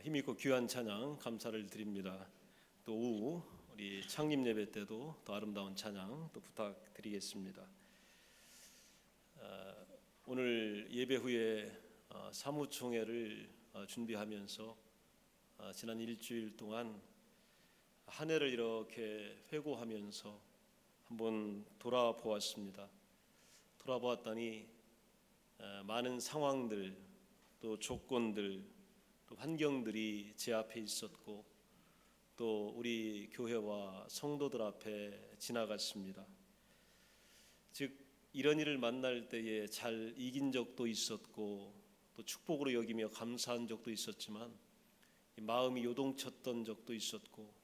힘있고 귀한 찬양 감사를 드립니다. 또 오후 우리 창립 예배 때도 더 아름다운 찬양 또 부탁드리겠습니다. 오늘 예배 후에 사무총회를 준비하면서 지난 일주일 동안 한 해를 이렇게 회고하면서 한번 돌아보았습니다. 돌아보았더니 많은 상황들 또 조건들 또 환경들이 제 앞에 있었고 또 우리 교회와 성도들 앞에 지나갔습니다. 즉 이런 일을 만날 때에 잘 이긴 적도 있었고 또 축복으로 여기며 감사한 적도 있었지만 마음이 요동쳤던 적도 있었고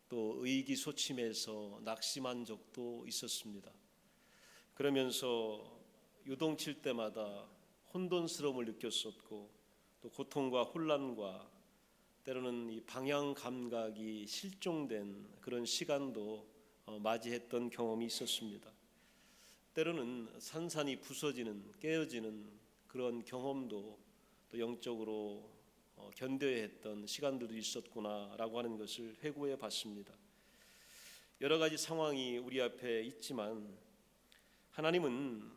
또 의기소침해서 낙심한 적도 있었습니다. 그러면서 요동칠 때마다 혼돈스러움을 느꼈었고 또 고통과 혼란과 때로는 이 방향 감각이 실종된 그런 시간도 맞이했던 경험이 있었습니다. 때로는 산산이 부서지는 깨어지는 그런 경험도 또 영적으로 견뎌야 했던 시간들도 있었구나라고 하는 것을 회고해 봤습니다. 여러 가지 상황이 우리 앞에 있지만 하나님은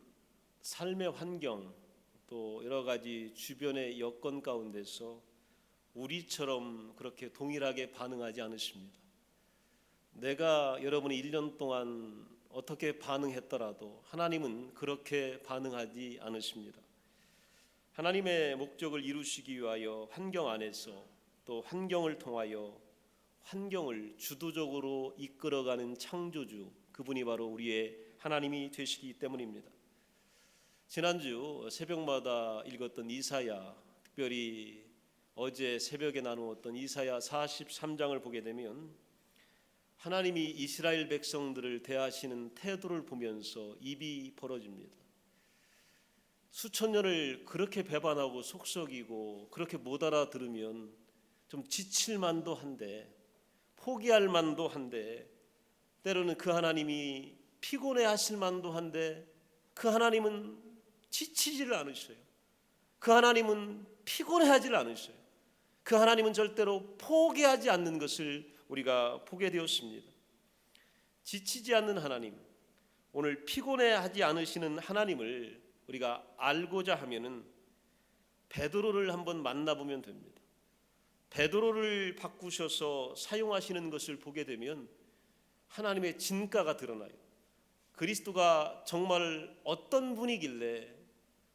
삶의 환경 또 여러 가지 주변의 여건 가운데서 우리처럼 그렇게 동일하게 반응하지 않으십니다. 내가 여러분이 1년 동안 어떻게 반응했더라도 하나님은 그렇게 반응하지 않으십니다. 하나님의 목적을 이루시기 위하여 환경 안에서 또 환경을 통하여 환경을 주도적으로 이끌어가는 창조주, 그분이 바로 우리의 하나님이 되시기 때문입니다. 지난주 새벽마다 읽었던 이사야, 특별히 어제 새벽에 나누었던 이사야 43장을 보게 되면 하나님이 이스라엘 백성들을 대하시는 태도를 보면서 입이 벌어집니다. 수천 년을 그렇게 배반하고 속썩이고 그렇게 못 알아들으면 좀 지칠 만도 한데 포기할 만도 한데 때로는 그 하나님이 피곤해 하실 만도 한데 그 하나님은 지치지를 않으셔요. 그 하나님은 피곤해하지 않으셔요. 그 하나님은 절대로 포기하지 않는 것을 우리가 보게 되었습니다. 지치지 않는 하나님, 오늘 피곤해하지 않으시는 하나님을 우리가 알고자 하면은 베드로를 한번 만나보면 됩니다. 베드로를 바꾸셔서 사용하시는 것을 보게 되면 하나님의 진가가 드러나요. 그리스도가 정말 어떤 분이길래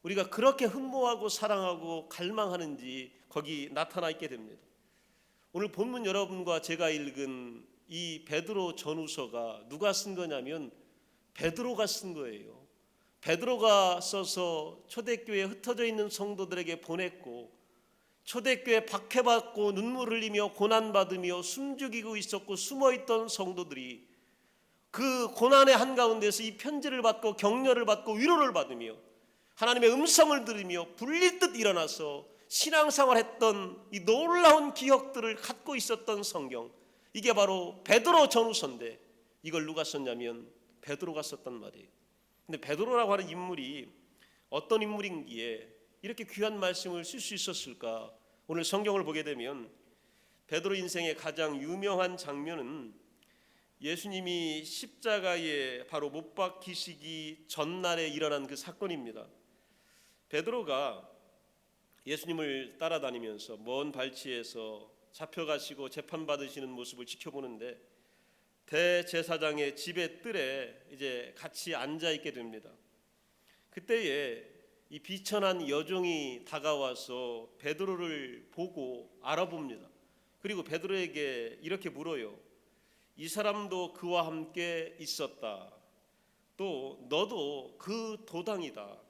우리가 그렇게 흠모하고 사랑하고 갈망하는지 거기 나타나 있게 됩니다. 오늘 본문 여러분과 제가 읽은 이 베드로 전후서가 누가 쓴 거냐면 베드로가 쓴 거예요. 베드로가 써서 초대교회에 흩어져 있는 성도들에게 보냈고 초대교회에 박해받고 눈물 흘리며 고난받으며 숨죽이고 있었고 숨어있던 성도들이 그 고난의 한가운데서 이 편지를 받고 격려를 받고 위로를 받으며 하나님의 음성을 들으며 불릴듯 일어나서 신앙생활했던 이 놀라운 기억들을 갖고 있었던 성경, 이게 바로 베드로 전후서인데 이걸 누가 썼냐면 베드로가 썼단 말이에요. 근데 베드로라고 하는 인물이 어떤 인물인기에 이렇게 귀한 말씀을 쓸 수 있었을까? 오늘 성경을 보게 되면 베드로 인생의 가장 유명한 장면은 예수님이 십자가에 바로 못 박히시기 전날에 일어난 그 사건입니다. 베드로가 예수님을 따라다니면서 먼 발치에서 잡혀가시고 재판받으시는 모습을 지켜보는데 대제사장의 집의 뜰에 이제 같이 앉아있게 됩니다. 그때에 이 비천한 여종이 다가와서 베드로를 보고 알아봅니다. 그리고 베드로에게 이렇게 물어요. 이 사람도 그와 함께 있었다. 또 너도 그 도당이다.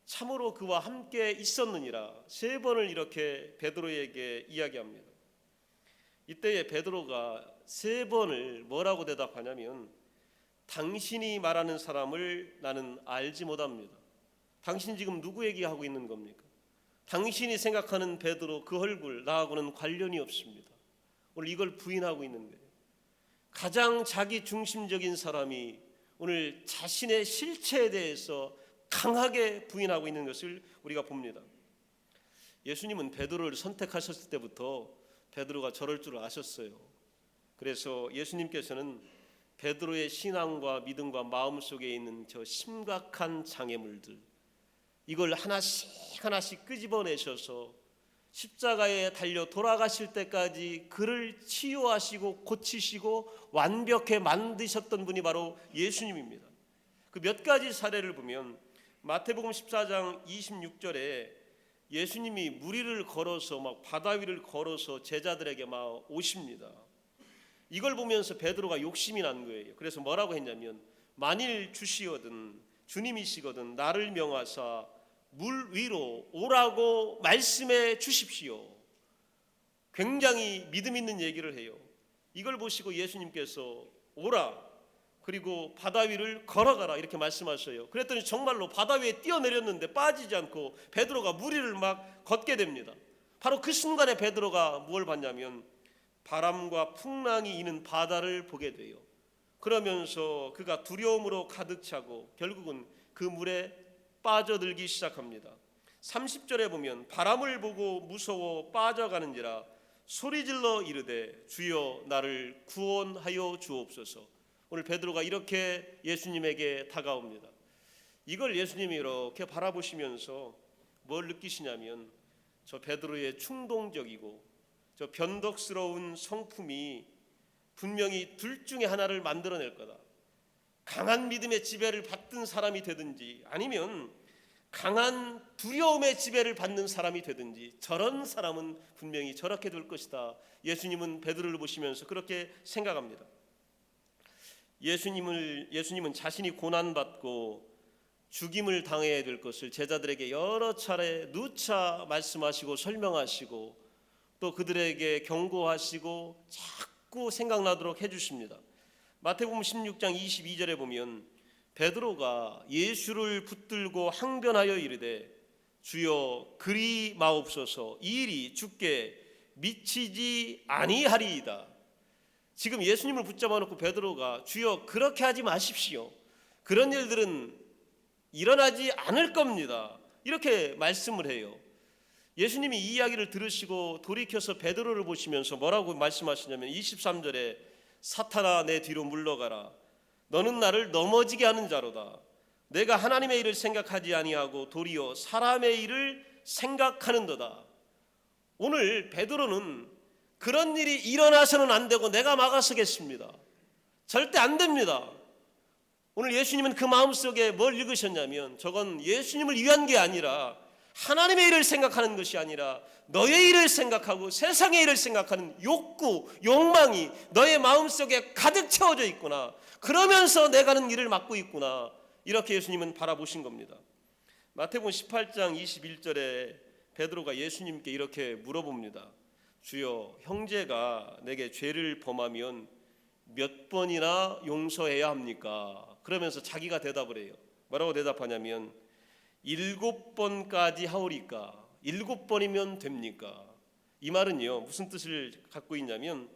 참으로 그와 함께 있었느니라. 3번을 이렇게 베드로에게 이야기합니다. 이때에 베드로가 3번을 뭐라고 대답하냐면 당신이 말하는 사람을 나는 알지 못합니다. 당신 지금 누구 얘기하고 있는 겁니까? 당신이 생각하는 베드로 그 얼굴 나하고는 관련이 없습니다. 오늘 이걸 부인하고 있는 거예요. 가장 자기 중심적인 사람이 오늘 자신의 실체에 대해서 강하게 부인하고 있는 것을 우리가 봅니다. 예수님은 베드로를 선택하셨을 때부터 베드로가 저럴 줄 아셨어요. 그래서 예수님께서는 베드로의 신앙과 믿음과 마음속에 있는 저 심각한 장애물들, 이걸 하나씩 하나씩 끄집어내셔서 십자가에 달려 돌아가실 때까지 그를 치유하시고 고치시고 완벽해 만드셨던 분이 바로 예수님입니다. 그 몇 가지 사례를 보면 마태복음 14장 26절에 예수님이 무리를 걸어서 막 바다 위를 걸어서 제자들에게 막 오십니다. 이걸 보면서 베드로가 욕심이 난 거예요. 그래서 뭐라고 했냐면, 만일 주시거든 주님이시거든 나를 명하사 물 위로 오라고 말씀해 주십시오. 굉장히 믿음 있는 얘기를 해요. 이걸 보시고 예수님께서 오라, 그리고 바다 위를 걸어가라 이렇게 말씀하셔요. 그랬더니 정말로 바다 위에 뛰어내렸는데 빠지지 않고 베드로가 물 위를 막 걷게 됩니다. 바로 그 순간에 베드로가 무엇을 봤냐면 바람과 풍랑이 이는 바다를 보게 돼요. 그러면서 그가 두려움으로 가득 차고 결국은 그 물에 빠져들기 시작합니다. 30절에 보면 바람을 보고 무서워 빠져가는지라 소리질러 이르되 주여 나를 구원하여 주옵소서. 오늘 베드로가 이렇게 예수님에게 다가옵니다. 이걸 예수님이 이렇게 바라보시면서 뭘 느끼시냐면 저 베드로의 충동적이고 저 변덕스러운 성품이 분명히 둘 중에 하나를 만들어낼 거다. 강한 믿음의 지배를 받던 사람이 되든지 아니면 강한 두려움의 지배를 받는 사람이 되든지 저런 사람은 분명히 저렇게 될 것이다. 예수님은 베드로를 보시면서 그렇게 생각합니다. 예수님은 자신이 고난받고 죽임을 당해야 될 것을 제자들에게 여러 차례 누차 말씀하시고 설명하시고 또 그들에게 경고하시고 자꾸 생각나도록 해주십니다. 마태복음 16장 22절에 보면 베드로가 예수를 붙들고 항변하여 이르되 주여 그리 마옵소서, 이 일이 주께 미치지 아니하리이다. 지금 예수님을 붙잡아 놓고 베드로가 주여 그렇게 하지 마십시오, 그런 일들은 일어나지 않을 겁니다, 이렇게 말씀을 해요. 예수님이 이 이야기를 들으시고 돌이켜서 베드로를 보시면서 뭐라고 말씀하시냐면 23절에 사탄아 내 뒤로 물러가라, 너는 나를 넘어지게 하는 자로다. 내가 하나님의 일을 생각하지 아니하고 도리어 사람의 일을 생각하는도다. 오늘 베드로는 그런 일이 일어나서는 안 되고 내가 막아서겠습니다, 절대 안 됩니다. 오늘 예수님은 그 마음속에 뭘 읽으셨냐면 저건 예수님을 위한 게 아니라 하나님의 일을 생각하는 것이 아니라 너의 일을 생각하고 세상의 일을 생각하는 욕구, 욕망이 너의 마음속에 가득 채워져 있구나, 그러면서 내가 하는 일을 맡고 있구나, 이렇게 예수님은 바라보신 겁니다. 마태복음 18장 21절에 베드로가 예수님께 이렇게 물어봅니다. 주여 형제가 내게 죄를 범하면 몇 번이나 용서해야 합니까? 그러면서 자기가 대답을 해요. 뭐라고 대답하냐면 7번까지 하오리까? 7번이면 됩니까? 이 말은요 무슨 뜻을 갖고 있냐면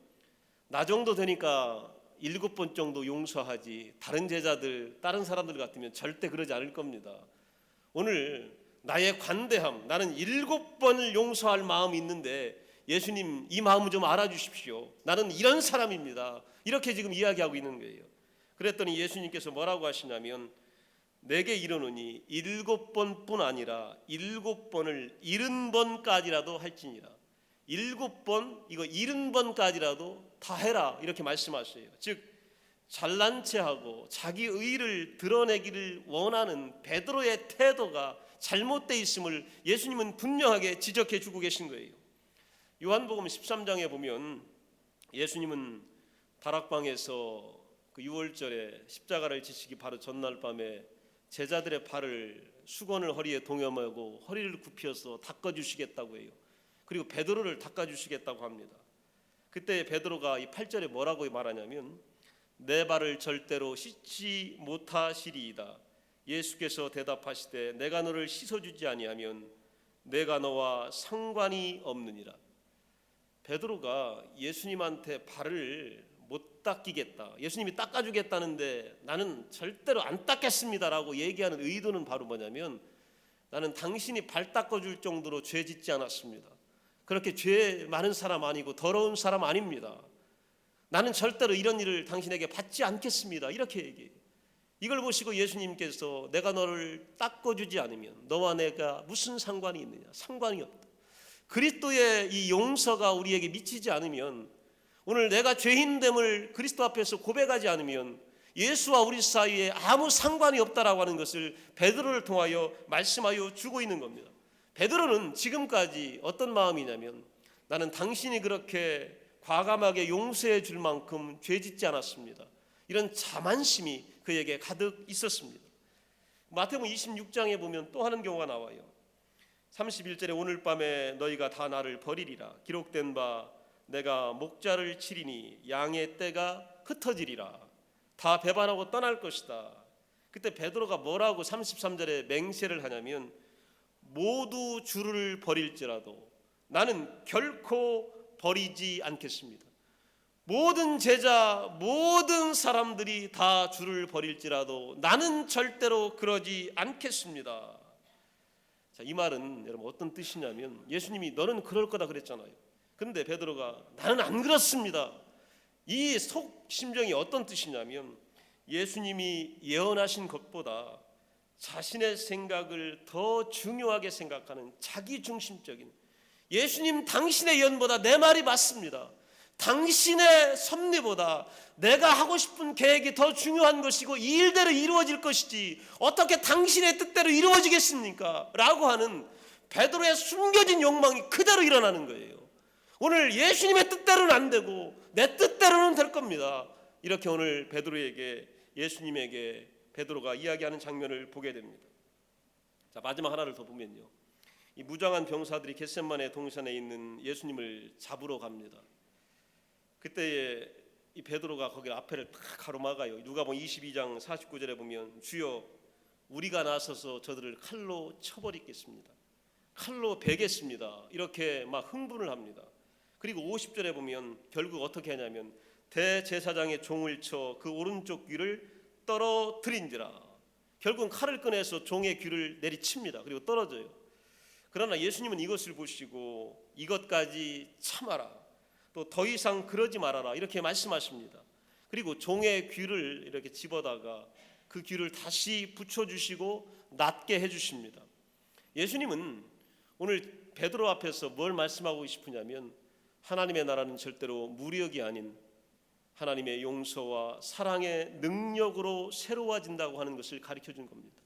나 정도 되니까 7번 정도 용서하지 다른 제자들 다른 사람들 같으면 절대 그러지 않을 겁니다. 오늘 나의 관대함, 나는 7번을 용서할 마음이 있는데 예수님 이 마음을 좀 알아주십시오, 나는 이런 사람입니다, 이렇게 지금 이야기하고 있는 거예요. 그랬더니 예수님께서 뭐라고 하시냐면 내게 이르노니 7번뿐 아니라 7번을 70번까지라도 할지니라. 7번 이거 70번까지라도 다 해라, 이렇게 말씀하셔요. 즉 잘난 체하고 자기 의의를 드러내기를 원하는 베드로의 태도가 잘못되어 있음을 예수님은 분명하게 지적해 주고 계신 거예요. 요한복음 13장에 보면 예수님은 다락방에서 그 6월절에 십자가를 지시기 바로 전날 밤에 제자들의 발을 수건을 허리에 동여매고 허리를 굽혀서 닦아주시겠다고 해요. 그리고 베드로를 닦아주시겠다고 합니다. 그때 베드로가 이 8절에 뭐라고 말하냐면 내 발을 절대로 씻지 못하시리이다. 예수께서 대답하시되 내가 너를 씻어주지 아니하면 내가 너와 상관이 없느니라. 베드로가 예수님한테 발을 못 닦이겠다, 예수님이 닦아주겠다는데 나는 절대로 안 닦겠습니다라고 얘기하는 의도는 바로 뭐냐면 나는 당신이 발 닦아줄 정도로 죄 짓지 않았습니다. 그렇게 죄 많은 사람 아니고 더러운 사람 아닙니다. 나는 절대로 이런 일을 당신에게 받지 않겠습니다. 이렇게 얘기해요. 이걸 보시고 예수님께서 내가 너를 닦아주지 않으면 너와 내가 무슨 상관이 있느냐? 상관이 없다. 그리스도의 이 용서가 우리에게 미치지 않으면, 오늘 내가 죄인됨을 그리스도 앞에서 고백하지 않으면 예수와 우리 사이에 아무 상관이 없다라고 하는 것을 베드로를 통하여 말씀하여 주고 있는 겁니다. 베드로는 지금까지 어떤 마음이냐면, 나는 당신이 그렇게 과감하게 용서해 줄 만큼 죄 짓지 않았습니다. 이런 자만심이 그에게 가득 있었습니다. 마태복음 26장에 보면 또 하는 경우가 나와요. 31절에 오늘 밤에 너희가 다 나를 버리리라. 기록된 바 내가 목자를 치리니 양의 떼가 흩어지리라. 다 배반하고 떠날 것이다. 그때 베드로가 뭐라고 33절에 맹세를 하냐면, 모두 주를 버릴지라도 나는 결코 버리지 않겠습니다. 모든 제자, 모든 사람들이 다 주를 버릴지라도 나는 절대로 그러지 않겠습니다. 자, 이 말은 여러분 어떤 뜻이냐면, 예수님이 너는 그럴 거다 그랬잖아요. 그런데 베드로가 나는 안 그렇습니다. 이 속 심정이 어떤 뜻이냐면, 예수님이 예언하신 것보다 자신의 생각을 더 중요하게 생각하는 자기중심적인, 예수님 당신의 예언보다 내 말이 맞습니다. 당신의 섭리보다 내가 하고 싶은 계획이 더 중요한 것이고 이 일대로 이루어질 것이지 어떻게 당신의 뜻대로 이루어지겠습니까? 라고 하는 베드로의 숨겨진 욕망이 그대로 일어나는 거예요. 오늘 예수님의 뜻대로는 안 되고 내 뜻대로는 될 겁니다. 이렇게 오늘 베드로에게, 예수님에게 베드로가 이야기하는 장면을 보게 됩니다. 자, 마지막 하나를 더 보면요, 이 무장한 병사들이 겟세마네 동산에 있는 예수님을 잡으러 갑니다. 그때에 이 베드로가 거기 앞에를 딱 가로막아요. 누가복음 22장 49절에 보면, 주여 우리가 나서서 저들을 칼로 쳐버리겠습니다. 칼로 베겠습니다. 이렇게 막 흥분을 합니다. 그리고 50절에 보면 결국 어떻게 하냐면, 대제사장의 종을 쳐 그 오른쪽 귀를 떨어뜨린지라. 결국은 칼을 꺼내서 종의 귀를 내리칩니다. 그리고 떨어져요. 그러나 예수님은 이것을 보시고 이것까지 참아라, 또 더 이상 그러지 말아라, 이렇게 말씀하십니다. 그리고 종의 귀를 이렇게 집어다가 그 귀를 다시 붙여주시고 낫게 해주십니다. 예수님은 오늘 베드로 앞에서 뭘 말씀하고 싶으냐면, 하나님의 나라는 절대로 무력이 아닌 하나님의 용서와 사랑의 능력으로 새로워진다고 하는 것을 가르쳐준 겁니다.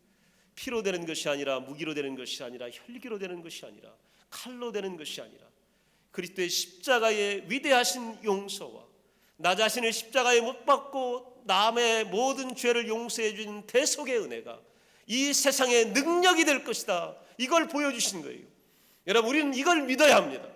피로 되는 것이 아니라, 무기로 되는 것이 아니라, 혈기로 되는 것이 아니라, 칼로 되는 것이 아니라, 그리스도의 십자가의 위대하신 용서와 나 자신을 십자가에 못 박고 남의 모든 죄를 용서해 준 대속의 은혜가 이 세상의 능력이 될 것이다, 이걸 보여주신 거예요. 여러분, 우리는 이걸 믿어야 합니다.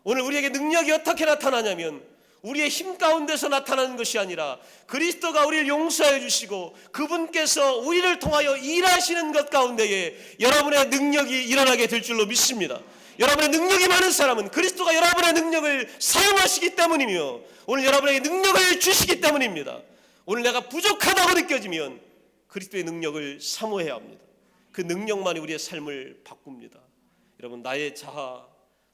오늘 우리에게 능력이 어떻게 나타나냐면, 우리의 힘 가운데서 나타나는 것이 아니라 그리스도가 우리를 용서해 주시고 그분께서 우리를 통하여 일하시는 것 가운데에 여러분의 능력이 일어나게 될 줄로 믿습니다. 여러분의 능력이 많은 사람은 그리스도가 여러분의 능력을 사용하시기 때문이며 오늘 여러분에게 능력을 주시기 때문입니다. 오늘 내가 부족하다고 느껴지면 그리스도의 능력을 사모해야 합니다. 그 능력만이 우리의 삶을 바꿉니다. 여러분, 나의 자아,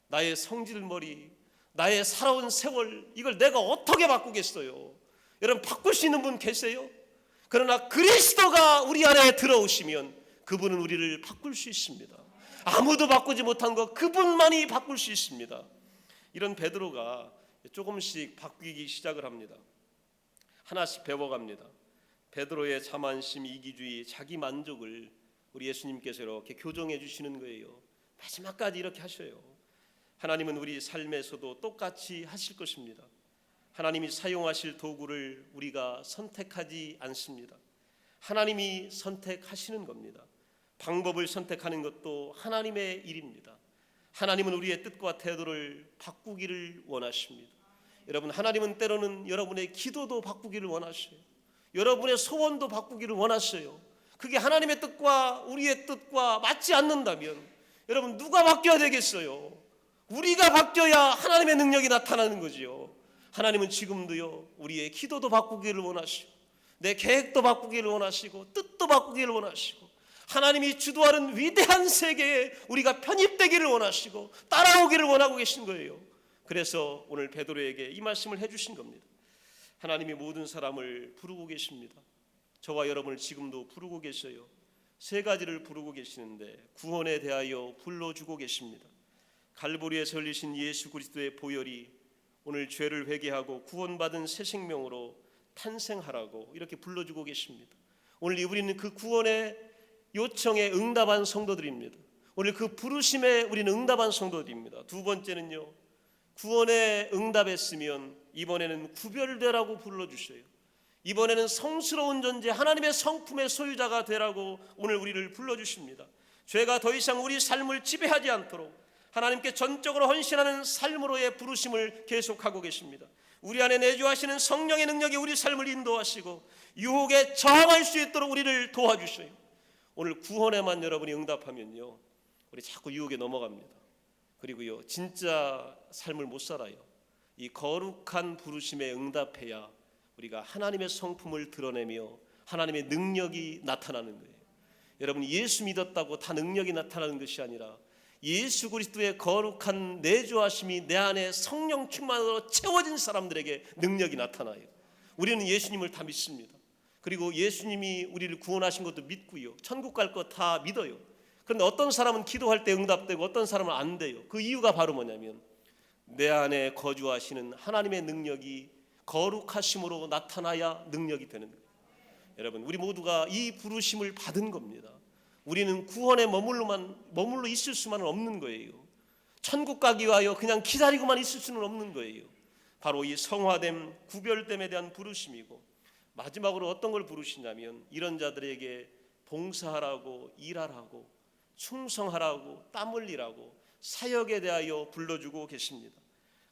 나의 성질머리, 나의 살아온 세월, 이걸 내가 어떻게 바꾸겠어요? 여러분, 바꿀 수 있는 분 계세요? 그러나 그리스도가 우리 안에 들어오시면 그분은 우리를 바꿀 수 있습니다. 아무도 바꾸지 못한 것 그분만이 바꿀 수 있습니다. 이런 베드로가 조금씩 바뀌기 시작을 합니다. 하나씩 배워갑니다. 베드로의 자만심, 이기주의, 자기 만족을 우리 예수님께서 이렇게 교정해 주시는 거예요. 마지막까지 이렇게 하셔요. 하나님은 우리 삶에서도 똑같이 하실 것입니다. 하나님이 사용하실 도구를 우리가 선택하지 않습니다. 하나님이 선택하시는 겁니다. 방법을 선택하는 것도 하나님의 일입니다. 하나님은 우리의 뜻과 태도를 바꾸기를 원하십니다. 여러분, 하나님은 때로는 여러분의 기도도 바꾸기를 원하셔요. 여러분의 소원도 바꾸기를 원하셔요. 그게 하나님의 뜻과 우리의 뜻과 맞지 않는다면 여러분, 누가 바뀌어야 되겠어요? 우리가 바뀌어야 하나님의 능력이 나타나는 거지요. 하나님은 지금도요, 우리의 기도도 바꾸기를 원하시고 내 계획도 바꾸기를 원하시고 뜻도 바꾸기를 원하시고 하나님이 주도하는 위대한 세계에 우리가 편입되기를 원하시고 따라오기를 원하고 계신 거예요. 그래서 오늘 베드로에게 이 말씀을 해주신 겁니다. 하나님이 모든 사람을 부르고 계십니다. 저와 여러분을 지금도 부르고 계셔요. 세 가지를 부르고 계시는데 구원에 대하여 불러주고 계십니다. 갈보리에 설리신 예수 그리스도의 보혈이 오늘 죄를 회개하고 구원받은 새 생명으로 탄생하라고 이렇게 불러주고 계십니다. 오늘 우리는 그 구원의 요청에 응답한 성도들입니다. 오늘 그 부르심에 우리는 응답한 성도들입니다. 두 번째는요, 구원에 응답했으면 이번에는 구별되라고 불러주셔요. 이번에는 성스러운 존재, 하나님의 성품의 소유자가 되라고 오늘 우리를 불러주십니다. 죄가 더 이상 우리 삶을 지배하지 않도록 하나님께 전적으로 헌신하는 삶으로의 부르심을 계속하고 계십니다. 우리 안에 내주하시는 성령의 능력이 우리 삶을 인도하시고 유혹에 저항할 수 있도록 우리를 도와주셔요. 오늘 구원에만 여러분이 응답하면요, 우리 자꾸 유혹에 넘어갑니다. 그리고요, 진짜 삶을 못 살아요. 이 거룩한 부르심에 응답해야 우리가 하나님의 성품을 드러내며 하나님의 능력이 나타나는 거예요. 여러분, 예수 믿었다고 다 능력이 나타나는 것이 아니라 예수 그리스도의 거룩한 내주하심이 내 안에 성령 충만으로 채워진 사람들에게 능력이 나타나요. 우리는 예수님을 다 믿습니다. 그리고 예수님이 우리를 구원하신 것도 믿고요, 천국 갈 거 다 믿어요. 그런데 어떤 사람은 기도할 때 응답되고 어떤 사람은 안 돼요. 그 이유가 바로 뭐냐면 내 안에 거주하시는 하나님의 능력이 거룩하심으로 나타나야 능력이 되는 거예요. 여러분, 우리 모두가 이 부르심을 받은 겁니다. 우리는 구원에 머물러 있을 수만은 없는 거예요. 천국 가기 위하여 그냥 기다리고만 있을 수는 없는 거예요. 바로 이 성화됨, 구별됨에 대한 부르심이고, 마지막으로 어떤 걸 부르시냐면 이런 자들에게 봉사하라고, 일하라고, 충성하라고, 땀 흘리라고 사역에 대하여 불러주고 계십니다.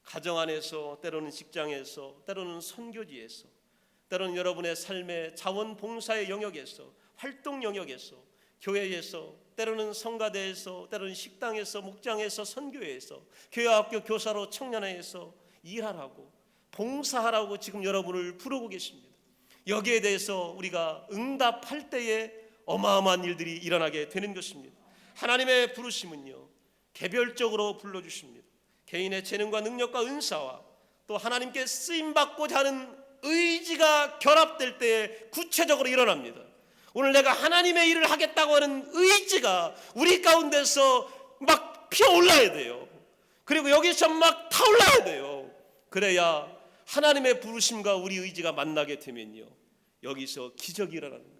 가정 안에서, 때로는 직장에서, 때로는 선교지에서, 때로는 여러분의 삶의 자원봉사의 영역에서, 활동 영역에서, 교회에서, 때로는 성가대에서, 때로는 식당에서, 목장에서, 선교회에서, 교회학교 교사로, 청년회에서 일하라고, 봉사하라고 지금 여러분을 부르고 계십니다. 여기에 대해서 우리가 응답할 때에 어마어마한 일들이 일어나게 되는 것입니다. 하나님의 부르심은요, 개별적으로 불러주십니다. 개인의 재능과 능력과 은사와 또 하나님께 쓰임받고자 하는 의지가 결합될 때에 구체적으로 일어납니다. 오늘 내가 하나님의 일을 하겠다고 하는 의지가 우리 가운데서 막 피어올라야 돼요. 그리고 여기서 막 타올라야 돼요. 그래야 하나님의 부르심과 우리 의지가 만나게 되면요, 여기서 기적이 일어나는 거예요.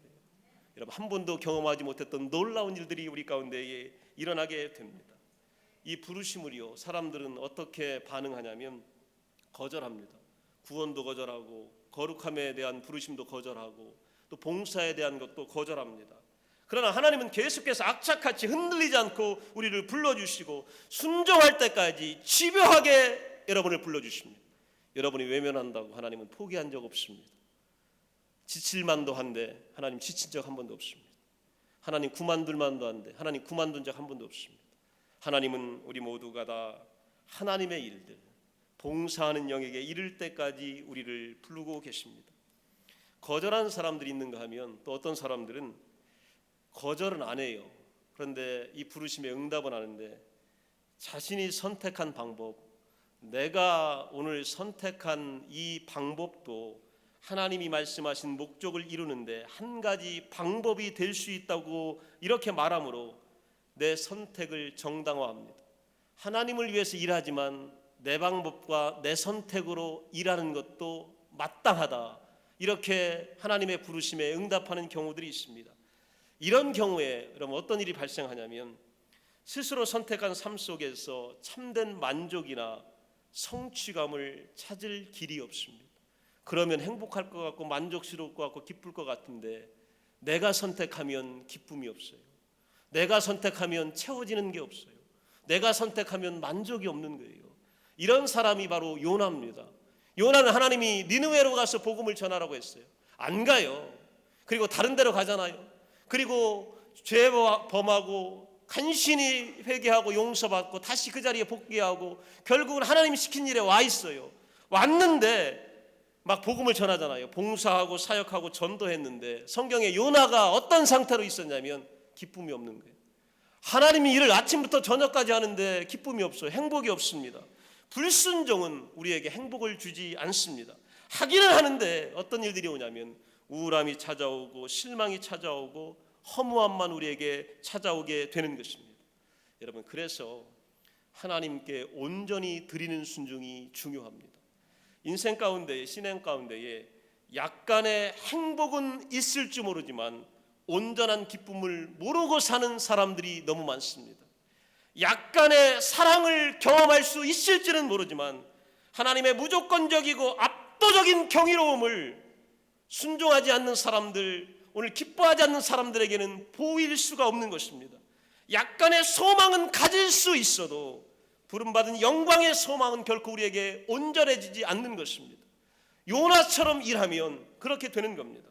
여러분, 한 번도 경험하지 못했던 놀라운 일들이 우리 가운데에 일어나게 됩니다. 이 부르심을요, 사람들은 어떻게 반응하냐면 거절합니다. 구원도 거절하고, 거룩함에 대한 부르심도 거절하고, 또 봉사에 대한 것도 거절합니다. 그러나 하나님은 계속해서 악착같이 흔들리지 않고 우리를 불러주시고 순종할 때까지 집요하게 여러분을 불러주십니다. 여러분이 외면한다고 하나님은 포기한 적 없습니다. 지칠만도 한데 하나님 지친 적 한 번도 없습니다. 하나님 그만둘만도 한데 하나님 그만둔 적 한 번도 없습니다. 하나님은 우리 모두가 다 하나님의 일들, 봉사하는 영역에 이를 때까지 우리를 부르고 계십니다. 거절한 사람들이 있는가 하면 또 어떤 사람들은 거절은 안 해요. 그런데 이 부르심에 응답은 하는데 자신이 선택한 방법, 내가 오늘 선택한 이 방법도 하나님이 말씀하신 목적을 이루는데 한 가지 방법이 될 수 있다고 이렇게 말함으로 내 선택을 정당화합니다. 하나님을 위해서 일하지만 내 방법과 내 선택으로 일하는 것도 마땅하다, 이렇게 하나님의 부르심에 응답하는 경우들이 있습니다. 이런 경우에 여러분 어떤 일이 발생하냐면 스스로 선택한 삶 속에서 참된 만족이나 성취감을 찾을 길이 없습니다. 그러면 행복할 것 같고 만족스러울 것 같고 기쁠 것 같은데 내가 선택하면 기쁨이 없어요. 내가 선택하면 채워지는 게 없어요. 내가 선택하면 만족이 없는 거예요. 이런 사람이 바로 요나입니다. 요나는 하나님이 니느웨로 가서 복음을 전하라고 했어요. 안 가요. 그리고 다른 데로 가잖아요. 그리고 죄 범하고 간신히 회개하고 용서받고 다시 그 자리에 복귀하고 결국은 하나님이 시킨 일에 와 있어요. 왔는데 막 복음을 전하잖아요. 봉사하고 사역하고 전도했는데 성경에 요나가 어떤 상태로 있었냐면 기쁨이 없는 거예요. 하나님이 일을 아침부터 저녁까지 하는데 기쁨이 없어요. 행복이 없습니다. 불순종은 우리에게 행복을 주지 않습니다. 하기는 하는데 어떤 일들이 오냐면 우울함이 찾아오고 실망이 찾아오고 허무함만 우리에게 찾아오게 되는 것입니다. 여러분, 그래서 하나님께 온전히 드리는 순종이 중요합니다. 인생 가운데, 신앙 가운데에 약간의 행복은 있을지 모르지만 온전한 기쁨을 모르고 사는 사람들이 너무 많습니다. 약간의 사랑을 경험할 수 있을지는 모르지만 하나님의 무조건적이고 압도적인 경이로움을 순종하지 않는 사람들, 오늘 기뻐하지 않는 사람들에게는 보일 수가 없는 것입니다. 약간의 소망은 가질 수 있어도 부름받은 영광의 소망은 결코 우리에게 온전해지지 않는 것입니다. 요나처럼 일하면 그렇게 되는 겁니다.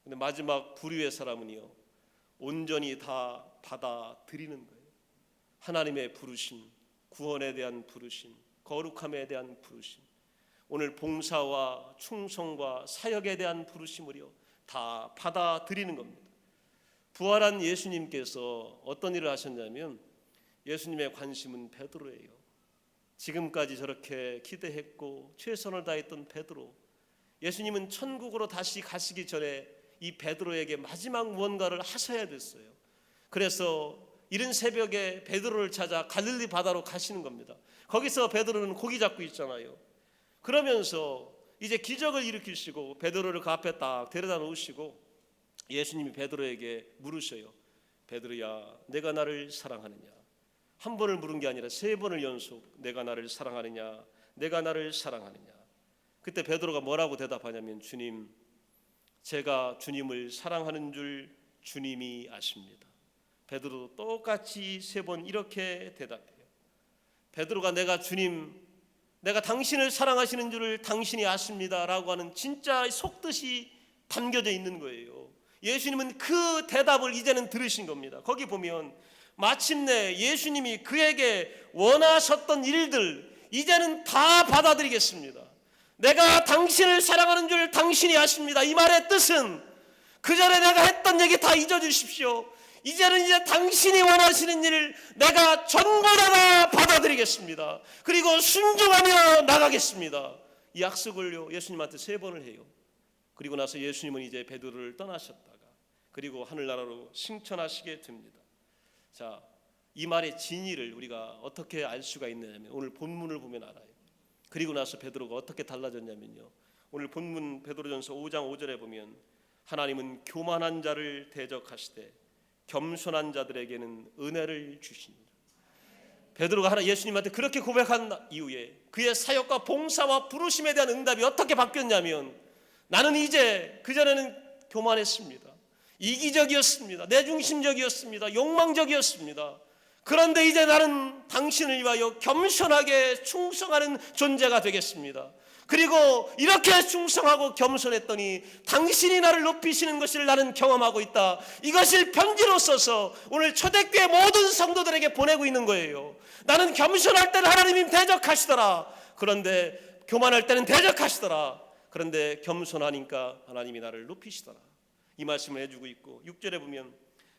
근데 마지막 부류의 사람은요, 온전히 다 받아들이는 거예요. 하나님의 부르심, 구원에 대한 부르심, 거룩함에 대한 부르심, 오늘 봉사와 충성과 사역에 대한 부르심을요 다 받아들이는 겁니다. 부활한 예수님께서 어떤 일을 하셨냐면 예수님의 관심은 베드로예요. 지금까지 저렇게 기대했고 최선을 다했던 베드로, 예수님은 천국으로 다시 가시기 전에 이 베드로에게 마지막 무언가를 하셔야 됐어요. 그래서 이른 새벽에 베드로를 찾아 갈릴리 바다로 가시는 겁니다. 거기서 베드로는 고기 잡고 있잖아요. 그러면서 이제 기적을 일으키시고 베드로를 그 앞에 딱 데려다 놓으시고 예수님이 베드로에게 물으셔요. 베드로야, 내가 나를 사랑하느냐? 한 번을 물은 게 아니라 세 번을 연속 내가 나를 사랑하느냐? 내가 나를 사랑하느냐? 그때 베드로가 뭐라고 대답하냐면 주님, 제가 주님을 사랑하는 줄 주님이 아십니다. 베드로도 똑같이 세 번 이렇게 대답해요. 베드로가 내가 당신을 사랑하시는 줄을 당신이 아십니다 라고 하는 진짜 속뜻이 담겨져 있는 거예요. 예수님은 그 대답을 이제는 들으신 겁니다. 거기 보면 마침내 예수님이 그에게 원하셨던 일들 이제는 다 받아들이겠습니다. 내가 당신을 사랑하는 줄 당신이 아십니다. 이 말의 뜻은 그전에 내가 했던 얘기 다 잊어주십시오. 이제 당신이 원하시는 일을 내가 전부 다 받아들이겠습니다. 그리고 순종하며 나가겠습니다. 이 약속을요 예수님한테 세 번을 해요. 그리고 나서 예수님은 이제 베드로를 떠나셨다가 그리고 하늘나라로 승천하시게 됩니다. 자, 이 말의 진위를 우리가 어떻게 알 수가 있느냐면 오늘 본문을 보면 알아요. 그리고 나서 베드로가 어떻게 달라졌냐면요, 오늘 본문 베드로전서 5장 5절에 보면 하나님은 교만한 자를 대적하시되 겸손한 자들에게는 은혜를 주시니라. 베드로가 예수님한테 그렇게 고백한 이후에 그의 사역과 봉사와 부르심에 대한 응답이 어떻게 바뀌었냐면, 나는 이제 그전에는 교만했습니다. 이기적이었습니다. 내중심적이었습니다. 욕망적이었습니다. 그런데 이제 나는 당신을 위하여 겸손하게 충성하는 존재가 되겠습니다. 그리고 이렇게 충성하고 겸손했더니 당신이 나를 높이시는 것을 나는 경험하고 있다. 이것을 편지로 써서 오늘 초대교회 모든 성도들에게 보내고 있는 거예요. 나는 겸손할 때는 하나님이 대적하시더라. 그런데 교만할 때는 대적하시더라. 그런데 겸손하니까 하나님이 나를 높이시더라. 이 말씀을 해주고 있고 6절에 보면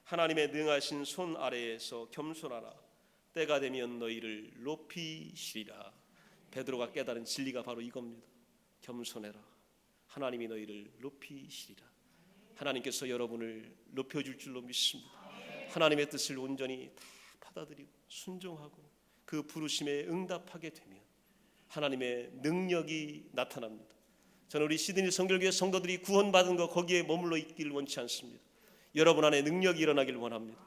하나님의 능하신 손 아래에서 겸손하라. 때가 되면 너희를 높이시리라. 베드로가 깨달은 진리가 바로 이겁니다. 겸손해라. 하나님이 너희를 높이시리라. 하나님께서 여러분을 높여줄 줄로 믿습니다. 하나님의 뜻을 온전히 다 받아들이고 순종하고 그 부르심에 응답하게 되면 하나님의 능력이 나타납니다. 저는 우리 시드니 성결교회 성도들이 구원받은 거 거기에 머물러 있기를 원치 않습니다. 여러분 안에 능력이 일어나기를 원합니다.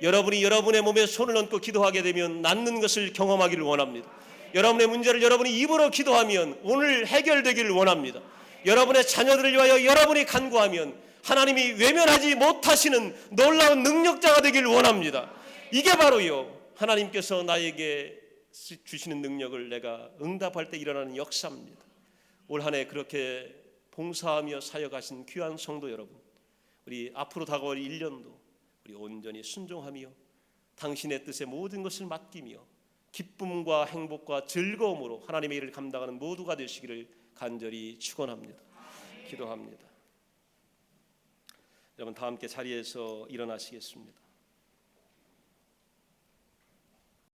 여러분이 여러분의 몸에 손을 얹고 기도하게 되면 낫는 것을 경험하기를 원합니다. 여러분의 문제를 여러분이 입으로 기도하면 오늘 해결되기를 원합니다. 여러분의 자녀들을 위하여 여러분이 간구하면 하나님이 외면하지 못하시는 놀라운 능력자가 되기를 원합니다. 이게 바로요 하나님께서 나에게 주시는 능력을 내가 응답할 때 일어나는 역사입니다. 올 한 해 그렇게 봉사하며 사역하신 귀한 성도 여러분, 우리 앞으로 다가올 1년도 우리 온전히 순종하며 당신의 뜻에 모든 것을 맡기며 기쁨과 행복과 즐거움으로 하나님의 일을 감당하는 모두가 되시기를 간절히 축원합니다. 기도합니다. 여러분 다 함께 자리에서 일어나시겠습니다.